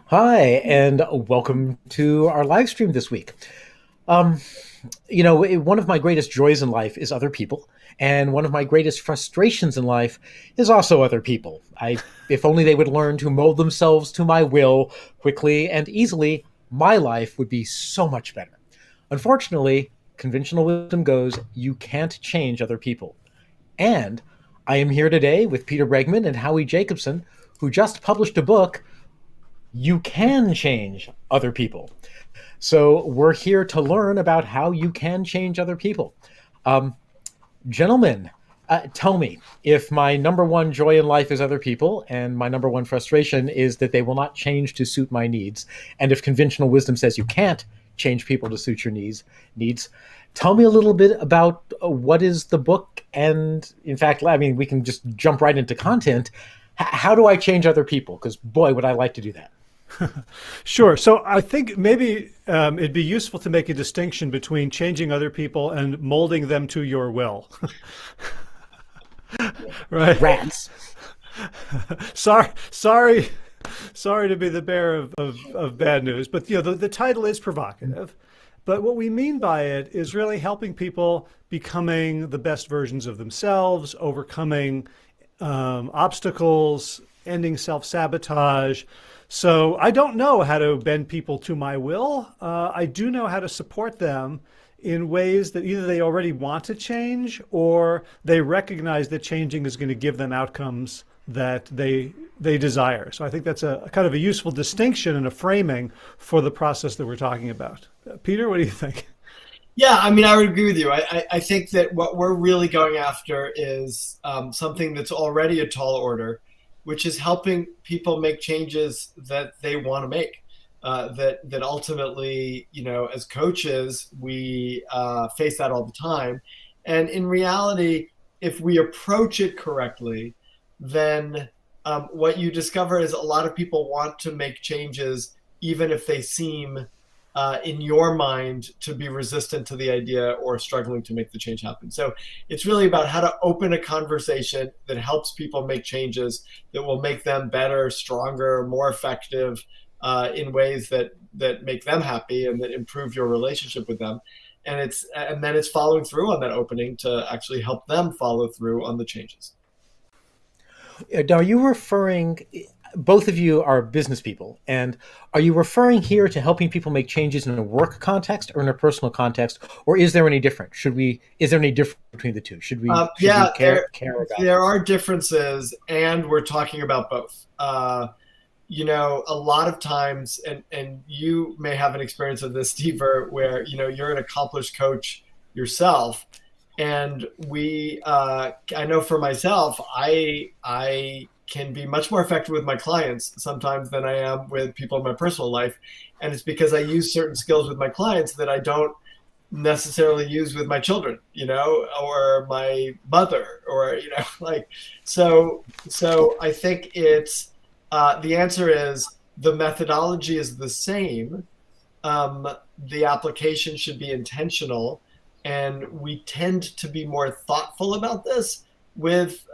Hi, and welcome to our live stream this week. Um, One of my greatest joys in life is other people, and one of my greatest frustrations in life is also other people. If only they would learn to mold themselves to my will quickly and easily, my life would be so much better. Unfortunately, conventional wisdom goes, you can't change other people. And I am here today with Peter Bregman and Howie Jacobson, who just published a book, You Can Change Other People. So we're here to learn about how you can change other people. Um, Gentlemen, tell me if my number one joy in life is other people, and my number one frustration is that they will not change to suit my needs, and if conventional wisdom says you can't change people to suit your needs, tell me a little bit about what is the book, and in fact, I mean, we can just jump right into content. How do I change other people? Because boy, would I like to do that. Sure. So I think maybe it'd be useful to make a distinction between changing other people and molding them to your will. Right. Rats. Sorry, sorry to be the bearer of bad news, but the title is provocative. But what we mean by it is really helping people becoming the best versions of themselves, overcoming obstacles, ending self-sabotage. So I don't know how to bend people to my will. I do know how to support them in ways that either they already want to change or they recognize that changing is going to give them outcomes that they desire. So I think that's a kind of a useful distinction and a framing for the process that we're talking about. Peter, what do you think? Yeah, I mean, I would agree with you. I think that what we're really going after is something that's already a tall order, which is helping people make changes that they want to make. That ultimately, as coaches, we face that all the time. And in reality, if we approach it correctly, then what you discover is a lot of people want to make changes, even if they seem in your mind to be resistant to the idea or struggling to make the change happen. So it's really about how to open a conversation that helps people make changes that will make them better, stronger, more effective in ways that make them happy and that improve your relationship with them. And then it's following through on that opening to actually help them follow through on the changes. Now, are you referring, both of you are business people, and are you referring here to helping people make changes in a work context or in a personal context, or is there any difference? Is there any difference between the two? Should we Yeah, care about? there are differences, and we're talking about both. A lot of times, and you may have an experience of this, Steve, where you're an accomplished coach yourself, and I know for myself, I can be much more effective with my clients sometimes than I am with people in my personal life, and it's because I use certain skills with my clients that I don't necessarily use with my children, or my mother, or like so I think it's the answer is the methodology is the same. The application should be intentional, and we tend to be more thoughtful about this with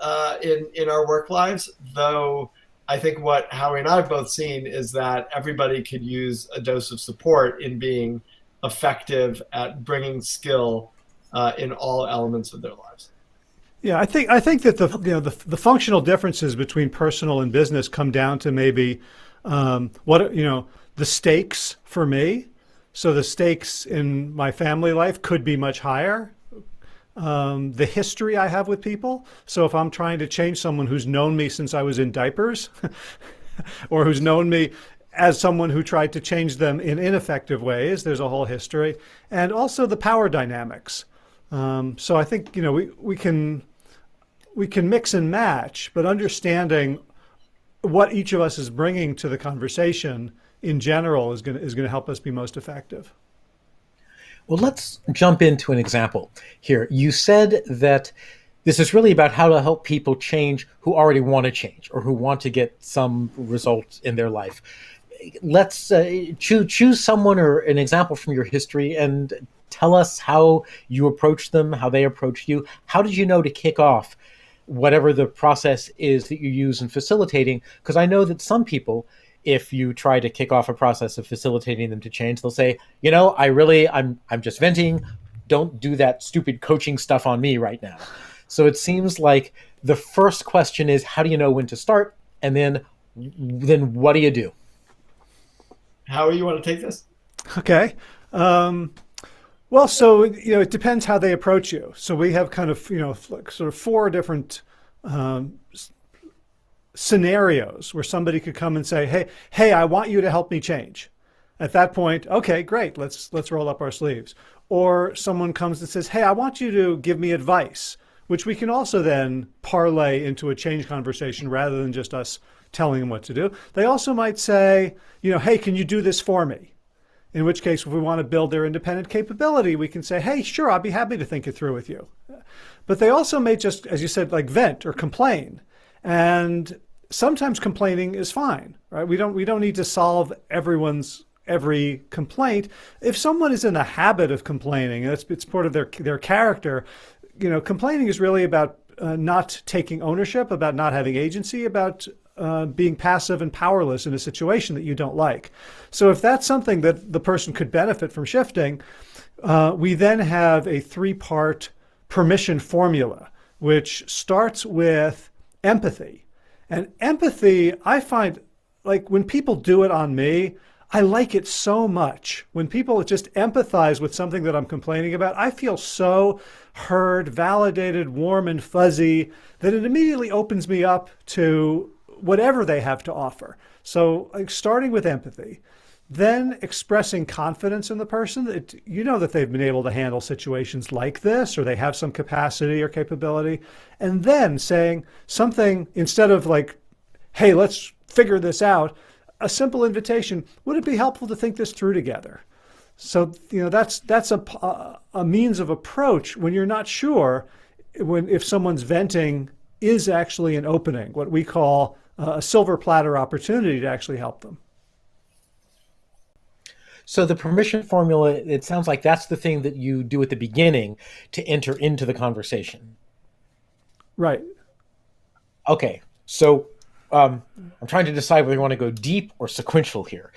in our work lives. Though I think what Howie and I have both seen is that everybody could use a dose of support in being effective at bringing skill in all elements of their lives. Yeah, I think that the functional differences between personal and business come down to maybe the stakes for me. So the stakes in my family life could be much higher. The history I have with people. So if I'm trying to change someone who's known me since I was in diapers, or who's known me as someone who tried to change them in ineffective ways, there's a whole history, and also the power dynamics. So I think we can mix and match, but understanding what each of us is bringing to the conversation in general is going to help us be most effective. Well, let's jump into an example here. You said that this is really about how to help people change who already want to change or who want to get some results in their life. Let's choose someone or an example from your history and tell us how you approached them, how they approached you. How did you know to kick off whatever the process is that you use in facilitating? Because I know that some people, if you try to kick off a process of facilitating them to change. They'll say, I'm just venting. Don't do that stupid coaching stuff on me right now. So it seems like the first question is, how do you know when to start? And then what do you do? How you want to take this? Okay. Well, so it depends how they approach you. So we have kind of sort of four different scenarios where somebody could come and say, hey, I want you to help me change. At that point, okay, great, let's roll up our sleeves. Or someone comes and says, hey, I want you to give me advice, which we can also then parlay into a change conversation rather than just us telling them what to do. They also might say, hey, can you do this for me? In which case, if we want to build their independent capability, we can say, hey, sure, I'll be happy to think it through with you. But they also may just, as you said, like vent or complain. And sometimes complaining is fine, right? We don't need to solve every complaint. If someone is in the habit of complaining, it's part of their character, complaining is really about not taking ownership, about not having agency, about being passive and powerless in a situation that you don't like. So if that's something that the person could benefit from shifting, we then have a 3-part permission formula, which starts with empathy. And empathy, I find, like when people do it on me, I like it so much. When people just empathize with something that I'm complaining about, I feel so heard, validated, warm and fuzzy that it immediately opens me up to whatever they have to offer. So like starting with empathy, then expressing confidence in the person that that they've been able to handle situations like this, or they have some capacity or capability, and then saying something instead of like, hey, let's figure this out, a simple invitation, would it be helpful to think this through together? So, that's a means of approach when you're not sure if someone's venting is actually an opening, what we call a silver platter opportunity to actually help them. So the permission formula, it sounds like that's the thing that you do at the beginning to enter into the conversation. Right. Okay. So I'm trying to decide whether you want to go deep or sequential here.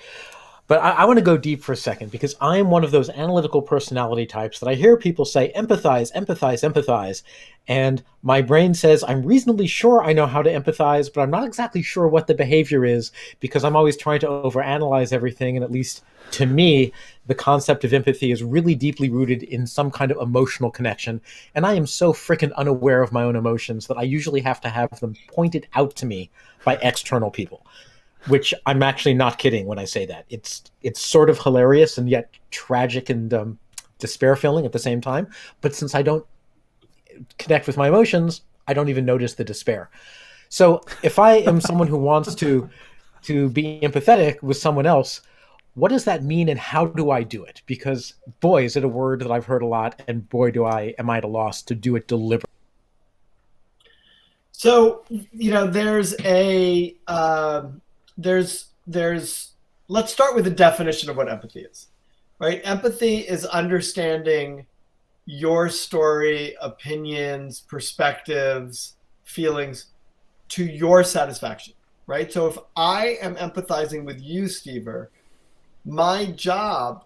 But I want to go deep for a second because I'm one of those analytical personality types that I hear people say, empathize, empathize, empathize. And my brain says, I'm reasonably sure I know how to empathize, but I'm not exactly sure what the behavior is because I'm always trying to overanalyze everything. And at least to me, the concept of empathy is really deeply rooted in some kind of emotional connection. And I am so freaking unaware of my own emotions that I usually have to have them pointed out to me by external people. Which I'm actually not kidding when I say that. It's sort of hilarious and yet tragic and despair-filling at the same time. But since I don't connect with my emotions, I don't even notice the despair. So if I am someone who wants to be empathetic with someone else, what does that mean and how do I do it? Because boy, is it a word that I've heard a lot, and boy, am I at a loss to do it deliberately. So let's start with the definition of what empathy is, right? Empathy is understanding your story, opinions, perspectives, feelings to your satisfaction, right? So if I am empathizing with you, Stever, my job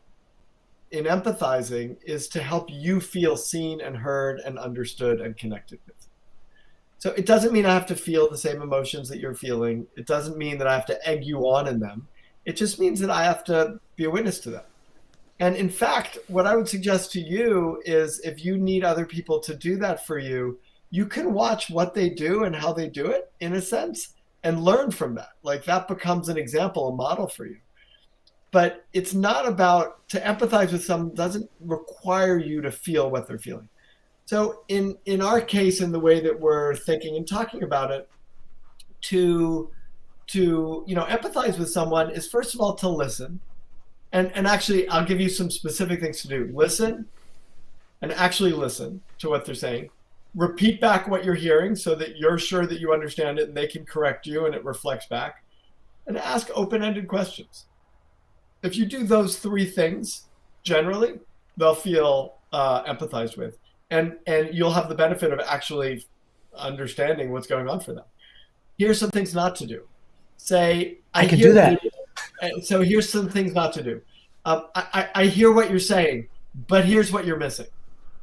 in empathizing is to help you feel seen and heard and understood and connected with. So it doesn't mean I have to feel the same emotions that you're feeling. It doesn't mean that I have to egg you on in them. It just means that I have to be a witness to them. And in fact, what I would suggest to you is if you need other people to do that for you, you can watch what they do and how they do it, in a sense, and learn from that. Like that becomes an example, a model for you. But it's not about, to empathize with someone doesn't require you to feel what they're feeling. So in our case, in the way that we're thinking and talking about it, to empathize with someone is first of all to listen. And actually, I'll give you some specific things to do. Listen and actually listen to what they're saying. Repeat back what you're hearing so that you're sure that you understand it and they can correct you and it reflects back. And ask open-ended questions. If you do those 3 things, generally, they'll feel empathized with. And you'll have the benefit of actually understanding what's going on for them. Here's some things not to do. Say, I can do that. So here's some things not to do. I hear what you're saying, but here's what you're missing,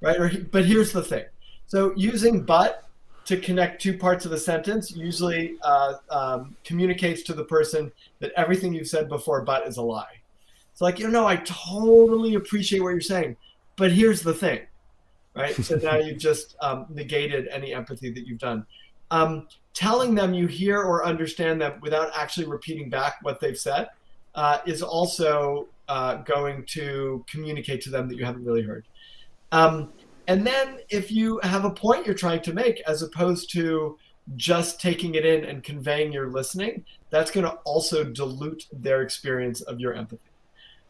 right? But here's the thing. So using but to connect two parts of the sentence usually communicates to the person that everything you've said before but is a lie. It's like, I totally appreciate what you're saying, but here's the thing, right? So now you've just negated any empathy that you've done. Telling them you hear or understand them without actually repeating back what they've said is also going to communicate to them that you haven't really heard. And then if you have a point you're trying to make, as opposed to just taking it in and conveying your listening, that's going to also dilute their experience of your empathy.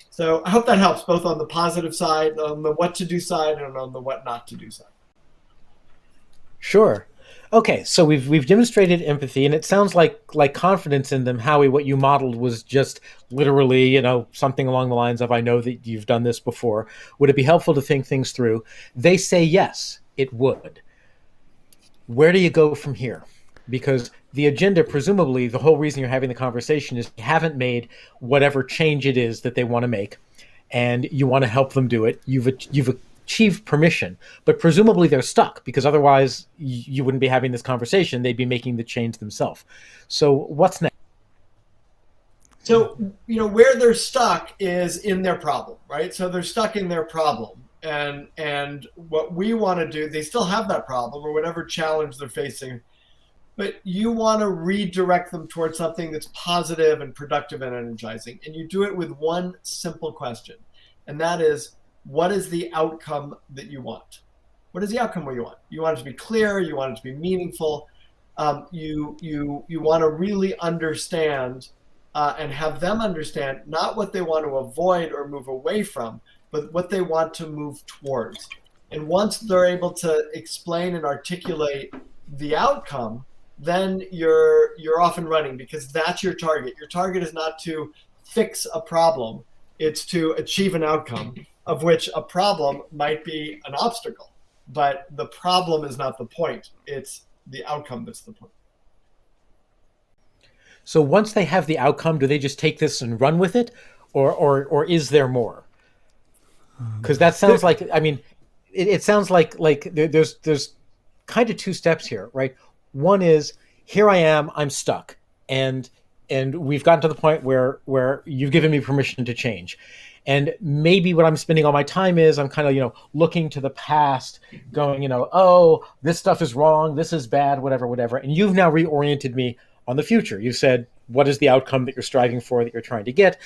So I hope that helps, both on the positive side, on the what to do side, and on the what not to do side. Sure. Okay, so we've demonstrated empathy, and it sounds like confidence in them. Howie, what you modeled was just literally, something along the lines of, I know that you've done this before. Would it be helpful to think things through? They say yes, it would. Where do you go from here? Because the agenda, presumably, the whole reason you're having the conversation is you haven't made whatever change it is that they want to make, and you want to help them do it. You've achieved permission, but presumably they're stuck, because otherwise you wouldn't be having this conversation. They'd be making the change themselves. So what's next? So, where they're stuck is in their problem, right? So they're stuck in their problem. And what we want to do, they still have that problem or whatever challenge they're facing, but you want to redirect them towards something that's positive and productive and energizing. And you do it with one simple question. And that is, what is the outcome that you want? What is the outcome where you want? You want it to be clear. You want it to be meaningful. You want to really understand and have them understand not what they want to avoid or move away from, but what they want to move towards. And once they're able to explain and articulate the outcome, then you're off and running, because that's your target. Your target is not to fix a problem. It's to achieve an outcome, of which a problem might be an obstacle. But the problem is not the point. It's the outcome that's the point. So once they have the outcome, do they just take this and run with it? Or is there more? Because that sounds like, it sounds like there's kind of two steps here, right? One is, here I am, I'm stuck. And we've gotten to the point where you've given me permission to change. And maybe what I'm spending all my time is I'm kind of, looking to the past, going, oh, this stuff is wrong, this is bad, whatever. And you've now reoriented me on the future. You've said, what is the outcome that you're striving for, that you're trying to get?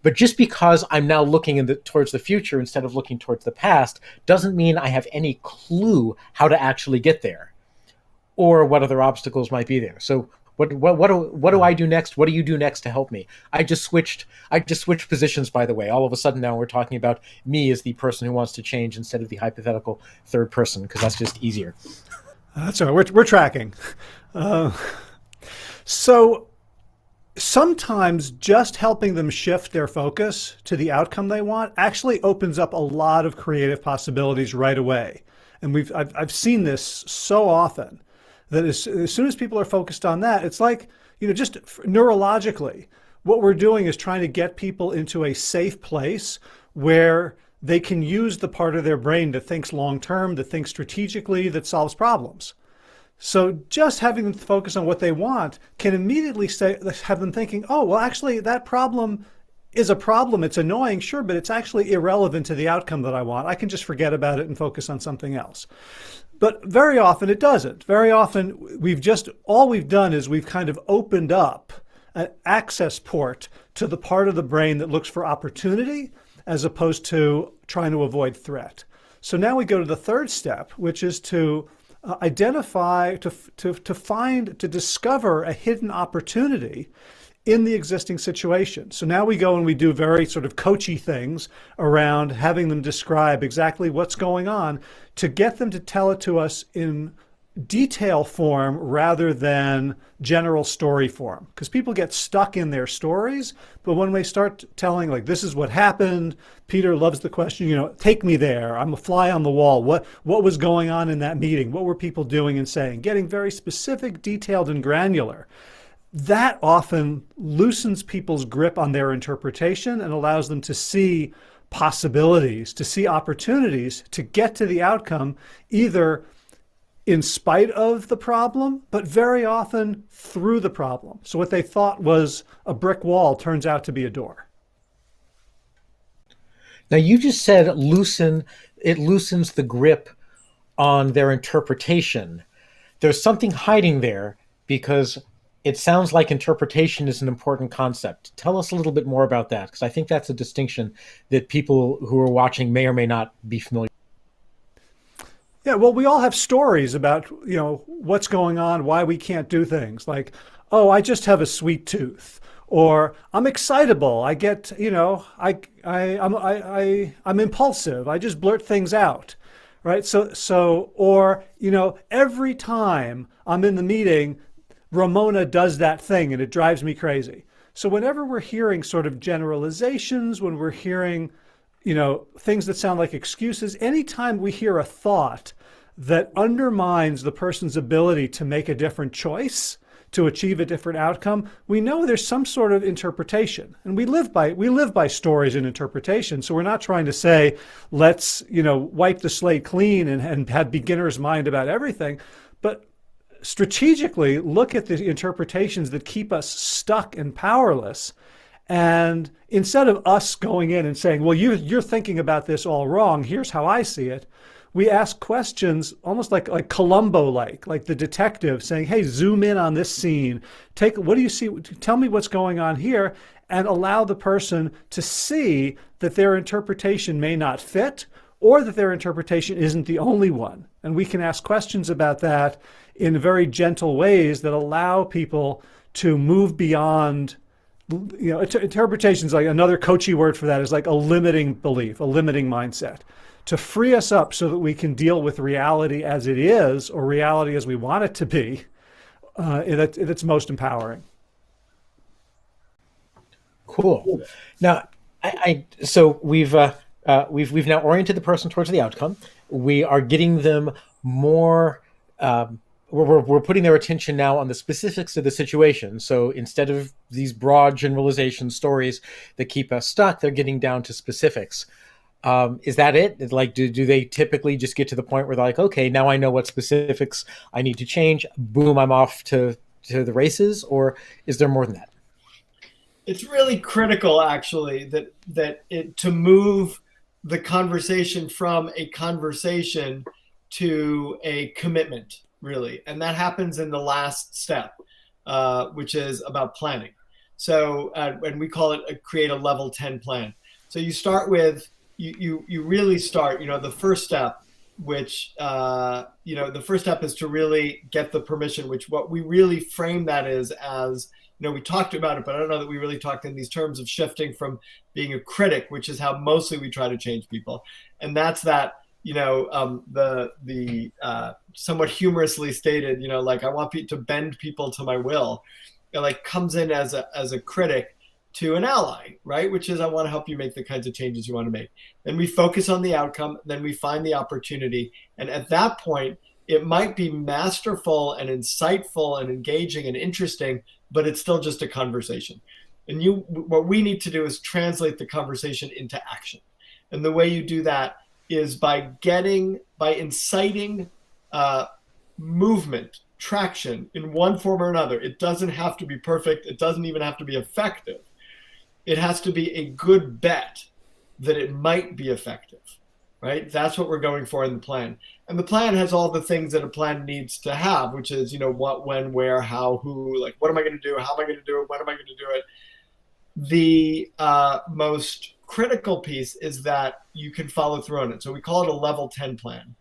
But just because I'm now looking towards the future instead of looking towards the past doesn't mean I have any clue how to actually get there, or what other obstacles might be there. So what do I do next? What do you do next to help me? I just switched positions, by the way. All of a sudden now we're talking about me as the person who wants to change instead of the hypothetical third person, because that's just easier. That's all right. We're tracking. So sometimes just helping them shift their focus to the outcome they want actually opens up a lot of creative possibilities right away. And I've seen this so often, that as soon as people are focused on that, it's like, just neurologically, what we're doing is trying to get people into a safe place where they can use the part of their brain that thinks long-term, that thinks strategically, that solves problems. So just having them focus on what they want can immediately have them thinking, oh, well, actually, that problem is a problem. It's annoying, sure, but it's actually irrelevant to the outcome that I want. I can just forget about it and focus on something else. But very often it doesn't. Very often all we've done is we've kind of opened up an access port to the part of the brain that looks for opportunity as opposed to trying to avoid threat. So now we go to the third step, which is to identify, to discover a hidden opportunity in the existing situation. So now we go and we do very sort of coachy things around having them describe exactly what's going on to get them to tell it to us in detail form rather than general story form. Because people get stuck in their stories, but when they start telling, like, this is what happened, Peter loves the question, take me there, I'm a fly on the wall, what was going on in that meeting, what were people doing and saying, getting very specific, detailed, and granular. that often loosens people's grip on their interpretation and allows them to see possibilities, to see opportunities to get to the outcome, either in spite of the problem, but very often through the problem. So what they thought was a brick wall turns out to be a door. Now you just said it loosens the grip on their interpretation. There's something hiding there because it sounds like interpretation is an important concept. Tell us a little bit more about that, because I think that's a distinction that people who are watching may or may not be familiar. Yeah, well, we all have stories about, what's going on, why we can't do things. Like, oh, I just have a sweet tooth, or I'm excitable. I get, I'm impulsive. I just blurt things out, right? Or every time I'm in the meeting, Ramona does that thing and it drives me crazy. So whenever we're hearing sort of generalizations, when we're hearing things that sound like excuses, anytime we hear a thought that undermines the person's ability to make a different choice, to achieve a different outcome, we know there's some sort of interpretation. And we live by stories and interpretation. So we're not trying to say, let's, wipe the slate clean and have beginner's mind about everything. But strategically look at the interpretations that keep us stuck and powerless. And instead of us going in and saying, well, you're thinking about this all wrong, here's how I see it, we ask questions almost like Columbo-like the detective saying, hey, zoom in on this scene. What do you see? Tell me what's going on here, and allow the person to see that their interpretation may not fit, or that their interpretation isn't the only one. And we can ask questions about that in very gentle ways that allow people to move beyond. Interpretations, like another coachy word for that, is like a limiting belief, a limiting mindset, to free us up so that we can deal with reality as it is, or reality as we want it to be. That's most empowering. Cool. Now, so we've now oriented the person towards the outcome. We are getting them more. We're putting their attention now on the specifics of the situation. So instead of these broad generalization stories that keep us stuck, they're getting down to specifics. Is that it? Like, do they typically just get to the point where they're like, okay, now I know what specifics I need to change. Boom, I'm off to the races, or is there more than that? It's really critical, actually, to move the conversation from a conversation to a commitment, really. And that happens in the last step, which is about planning. So, and we call it create a level 10 plan. So you start with, you really start, the first step, which, the first step is to really get the permission, which what we really frame that is as, we talked about it, but I don't know that we really talked in these terms of shifting from being a critic, which is how mostly we try to change people. And that's that, the somewhat humorously stated, like I want to bend people to my will. It like comes in as a critic to an ally, right? Which is, I want to help you make the kinds of changes you want to make. Then we focus on the outcome, then we find the opportunity. And at that point, it might be masterful and insightful and engaging and interesting, but it's still just a conversation. And what we need to do is translate the conversation into action. And the way you do that is by inciting movement, traction in one form or another. It doesn't have to be perfect. It doesn't even have to be effective. It has to be a good bet that it might be effective, right? That's what we're going for in the plan. And the plan has all the things that a plan needs to have, which is, what, when, where, how, who, like, what am I going to do? How am I going to do it? When am I going to do it? The most critical piece is that you can follow through on it. So we call it a level 10 plan.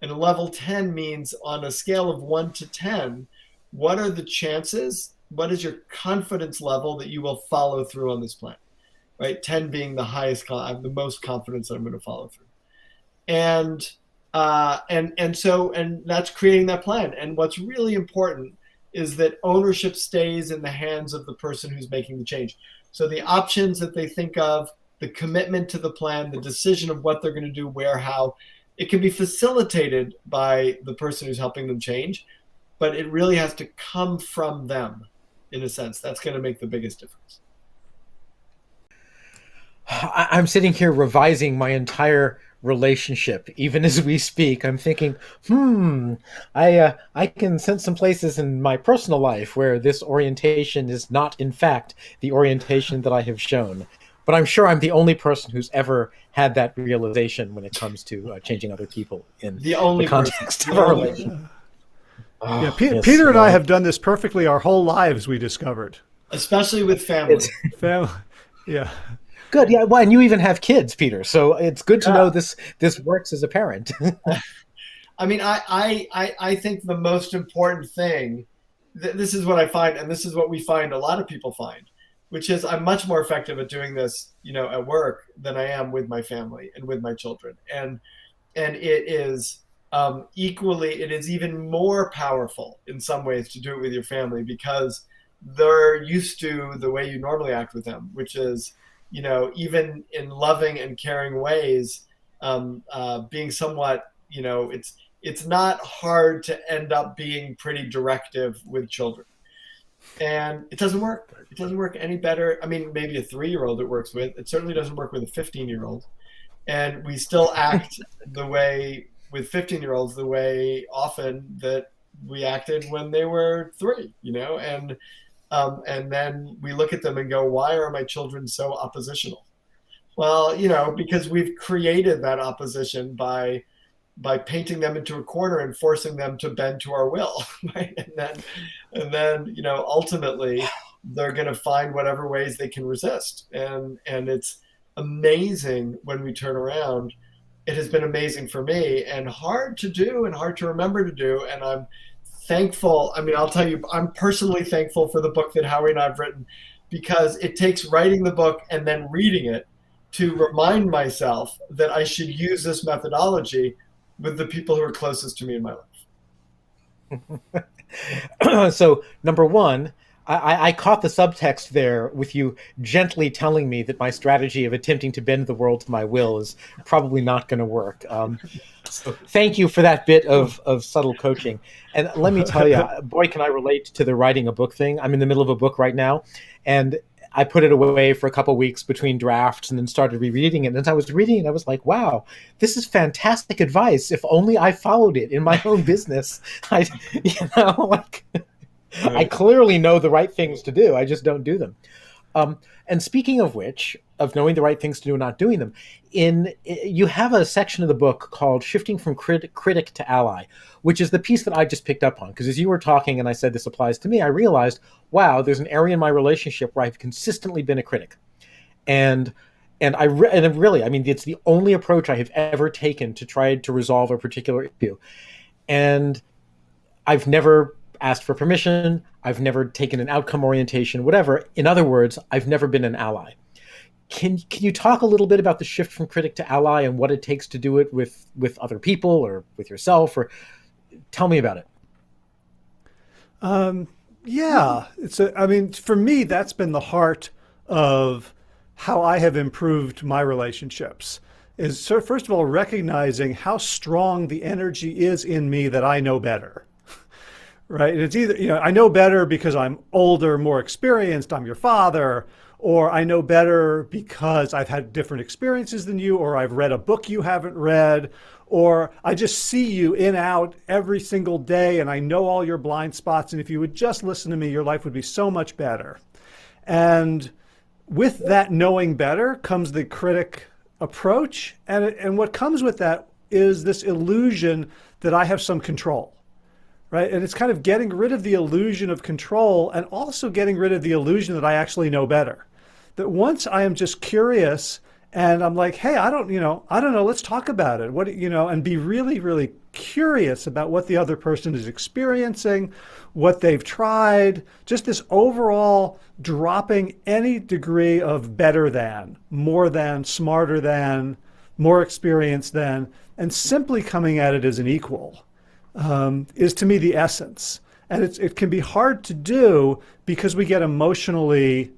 And a level 10 means on a scale of 1 to 10, what are the chances? What is your confidence level that you will follow through on this plan? Right? 10 being the highest, I have the most confidence that I'm going to follow through. And that's creating that plan. And what's really important is that ownership stays in the hands of the person who's making the change. So the options that they think of, the commitment to the plan, the decision of what they're going to do, where, how, it can be facilitated by the person who's helping them change, but it really has to come from them. in a sense. That's going to make the biggest difference. I'm sitting here revising my entire relationship, even as we speak. I'm thinking, I can sense some places in my personal life where this orientation is not, in fact, the orientation that I have shown. But I'm sure I'm the only person who's ever had that realization when it comes to changing other people in The only the context person. of our relationship. Yeah, Peter and I have done this perfectly our whole lives, we discovered. Especially with family. Family, yeah. Good, yeah. Well, and you even have kids, Peter. So it's good to know this works as a parent. I mean, I think the most important thing, this is what I find, and this is what we find a lot of people find, which is I'm much more effective at doing this, at work than I am with my family and with my children. And it is it is even more powerful in some ways to do it with your family because they're used to the way you normally act with them, which is, even in loving and caring ways, being somewhat, it's not hard to end up being pretty directive with children. And it doesn't work. It doesn't work any better. I mean, maybe a 3-year-old it works with. It certainly doesn't work with a 15-year-old. And we still act the way with 15-year-olds, the way often that we acted when they were 3, and then we look at them and go, why are my children so oppositional? Well, because we've created that opposition by painting them into a corner and forcing them to bend to our will, right? And then ultimately they're going to find whatever ways they can resist. And it's amazing when we turn around. It has been amazing for me and hard to do and hard to remember to do. And I'm thankful. I mean, I'll tell you, I'm personally thankful for the book that Howie and I have written because it takes writing the book and then reading it to remind myself that I should use this methodology with the people who are closest to me in my life. So, number one, I caught the subtext there with you gently telling me that my strategy of attempting to bend the world to my will is probably not going to work. So thank you for that bit of subtle coaching. And let me tell you, boy, can I relate to the writing a book thing. I'm in the middle of a book right now, and I put it away for a couple of weeks between drafts and then started rereading it. And as I was reading it, I was like, wow, this is fantastic advice. If only I followed it in my own business. I clearly know the right things to do. I just don't do them. And speaking of which, of knowing the right things to do and not doing them, you have a section of the book called Shifting from Critic to Ally, which is the piece that I just picked up on. Because as you were talking and I said this applies to me, I realized, wow, there's an area in my relationship where I've consistently been a critic. And really, I mean, it's the only approach I have ever taken to try to resolve a particular issue. And I've never asked for permission. I've never taken an outcome orientation, whatever. In other words, I've never been an ally. Can you talk a little bit about the shift from critic to ally and what it takes to do it with other people or with yourself, or tell me about it? Yeah, I mean, for me, that's been the heart of how I have improved my relationships. Is first of all, recognizing how strong the energy is in me that I know better. Right. And it's either, I know better because I'm older, more experienced, I'm your father, or I know better because I've had different experiences than you, or I've read a book you haven't read, or I just see you in out every single day and I know all your blind spots. And if you would just listen to me, your life would be so much better. And with that knowing better comes the critic approach. And what comes with that is this illusion that I have some control. Right. And it's kind of getting rid of the illusion of control and also getting rid of the illusion that I actually know better. That once I am just curious and I'm like, hey, I don't know, let's talk about it. And be really, really curious about what the other person is experiencing, what they've tried, just this overall dropping any degree of better than, more than, smarter than, more experienced than, and simply coming at it as an equal. Is to me the essence. And it can be hard to do because we get emotionally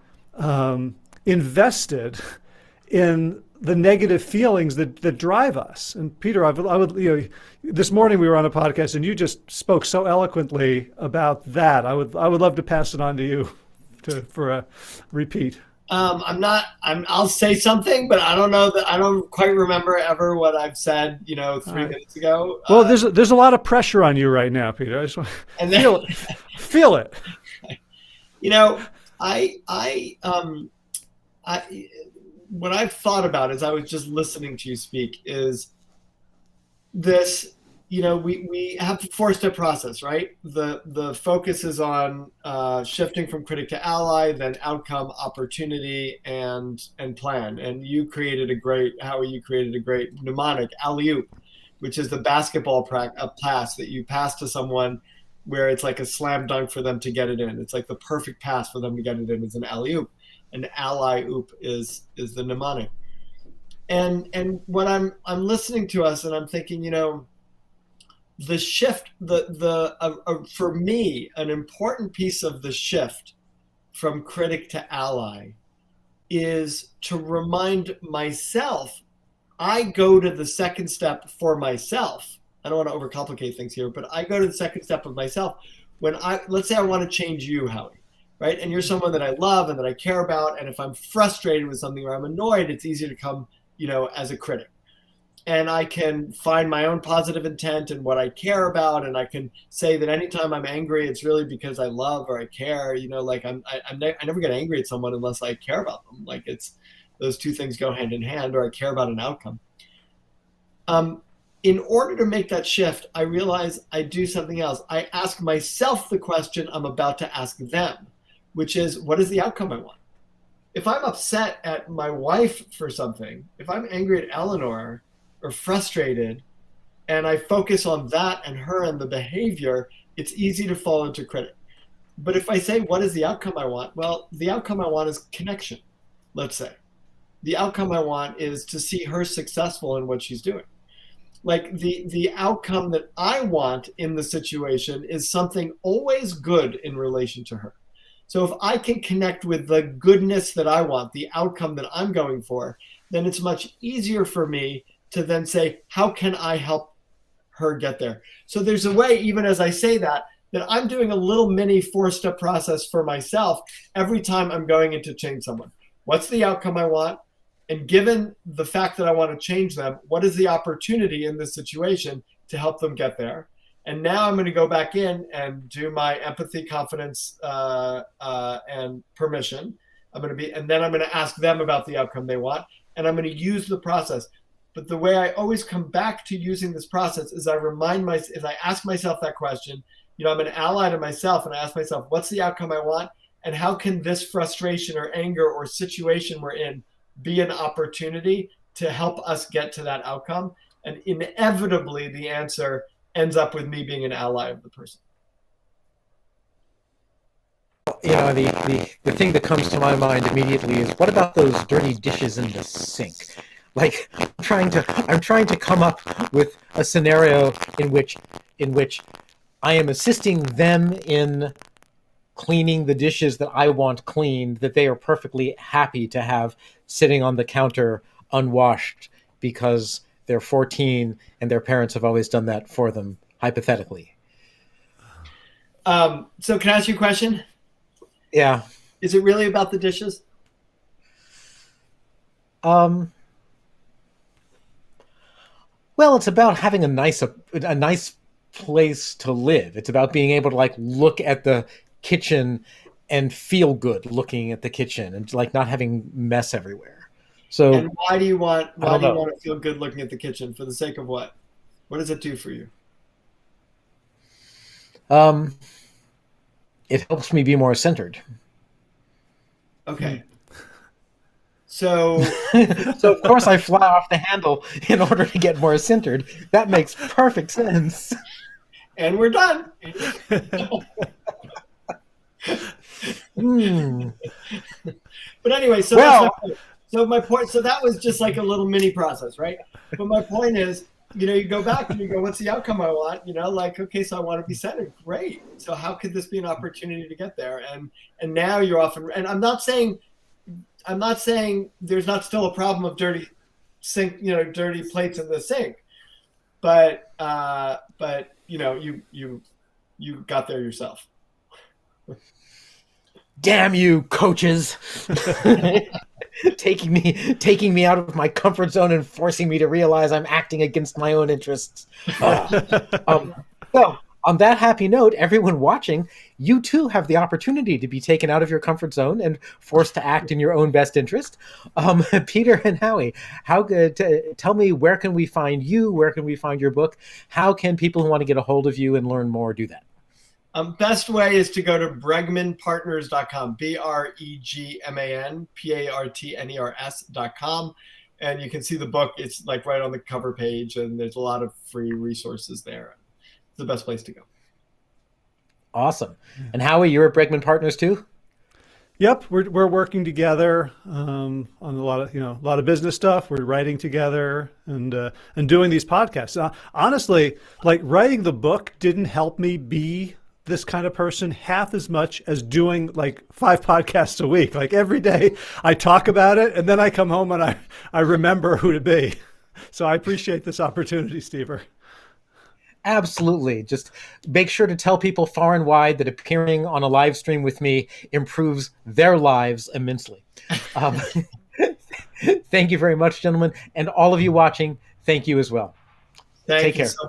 invested in the negative feelings that drive us. And Peter, I would, this morning we were on a podcast and you just spoke so eloquently about that. I would love to pass it on to you for a repeat. I'll say something, but I don't know that I don't quite remember ever what I've said, 3 minutes ago. Well, there's a lot of pressure on you right now, Peter. I just want to feel it. What I've thought about as I was just listening to you speak is this, we have a 4-step process, right? The focus is on shifting from critic to ally, then outcome, opportunity, and plan. And you created a great mnemonic, alley-oop, which is the basketball pass that you pass to someone where it's like a slam dunk for them to get it in. It's like the perfect pass for them to get it in is an alley-oop. An ally-oop is the mnemonic. And when I'm listening to us and I'm thinking, the shift, for me, an important piece of the shift from critic to ally is to remind myself, I go to the second step for myself. I don't want to overcomplicate things here, but I go to the second step of myself when let's say I want to change you, Howie, right? And you're someone that I love and that I care about. And if I'm frustrated with something or I'm annoyed, it's easy to come, as a critic. And I can find my own positive intent and what I care about. And I can say that anytime I'm angry, it's really because I love or I care, I never get angry at someone unless I care about them. Like those two things go hand in hand, or I care about an outcome. In order to make that shift, I realize I do something else. I ask myself the question I'm about to ask them, which is, what is the outcome I want? If I'm upset at my wife for something, if I'm angry at Eleanor or frustrated, and I focus on that and her and the behavior, it's easy to fall into critic. But if I say, what is the outcome I want? Well, the outcome I want is connection, let's say. The outcome I want is to see her successful in what she's doing. Like the outcome that I want in the situation is something always good in relation to her. So if I can connect with the goodness that I want, the outcome that I'm going for, then it's much easier for me to then say, how can I help her get there? So there's a way, even as I say that I'm doing a little mini 4-step process for myself every time I'm going in to change someone. What's the outcome I want? And given the fact that I want to change them, what is the opportunity in this situation to help them get there? And now I'm going to go back in and do my empathy, confidence, and permission. And then I'm going to ask them about the outcome they want, and I'm going to use the process. But the way I always come back to using this process is I ask myself that question. I'm an ally to myself, and I ask myself, what's the outcome I want? And how can this frustration or anger or situation we're in be an opportunity to help us get to that outcome? And inevitably, the answer ends up with me being an ally of the person. The thing that comes to my mind immediately is, what about those dirty dishes in the sink? Like, I'm trying to come up with a scenario in which I am assisting them in cleaning the dishes that I want cleaned, that they are perfectly happy to have sitting on the counter unwashed because they're 14 and their parents have always done that for them, hypothetically. So can I ask you a question? Yeah. Is it really about the dishes? Well, it's about having a nice place to live. It's about being able to look at the kitchen and feel good looking at the kitchen and not having mess everywhere. So, and why do you want to feel good looking at the kitchen? For the sake of what? What does it do for you? It helps me be more centered. Okay. So of course I fly off the handle in order to get more centered. That makes perfect sense. And we're done. But anyway, so my point. So that was just like a little mini process, right? But my point is, you go back and you go, what's the outcome I want? Okay, so I want to be centered. Great. So how could this be an opportunity to get there? And now you're off. And I'm not saying there's not still a problem of dirty sink, dirty plates in the sink. But you got there yourself. Damn you, coaches. taking me out of my comfort zone and forcing me to realize I'm acting against my own interests. So, on that happy note, everyone watching, you too have the opportunity to be taken out of your comfort zone and forced to act in your own best interest. Peter and Howie, tell me, where can we find you? Where can we find your book? How can people who want to get a hold of you and learn more do that? Best way is to go to bregmanpartners.com, BREGMANPARTNERS.com. And you can see the book. It's like right on the cover page, and there's a lot of free resources there. It's the best place to go. Awesome. And Howie, you're at Bregman Partners too? Yep, we're working together on a lot of business stuff. We're writing together and doing these podcasts. Honestly, like writing the book didn't help me be this kind of person half as much as doing like 5 podcasts a week. Like every day I talk about it and then I come home and I remember who to be. So I appreciate this opportunity, Steve. Absolutely. Just make sure to tell people far and wide that appearing on a live stream with me improves their lives immensely. Thank you very much, gentlemen. And all of you watching, thank you as well. Take care. So much.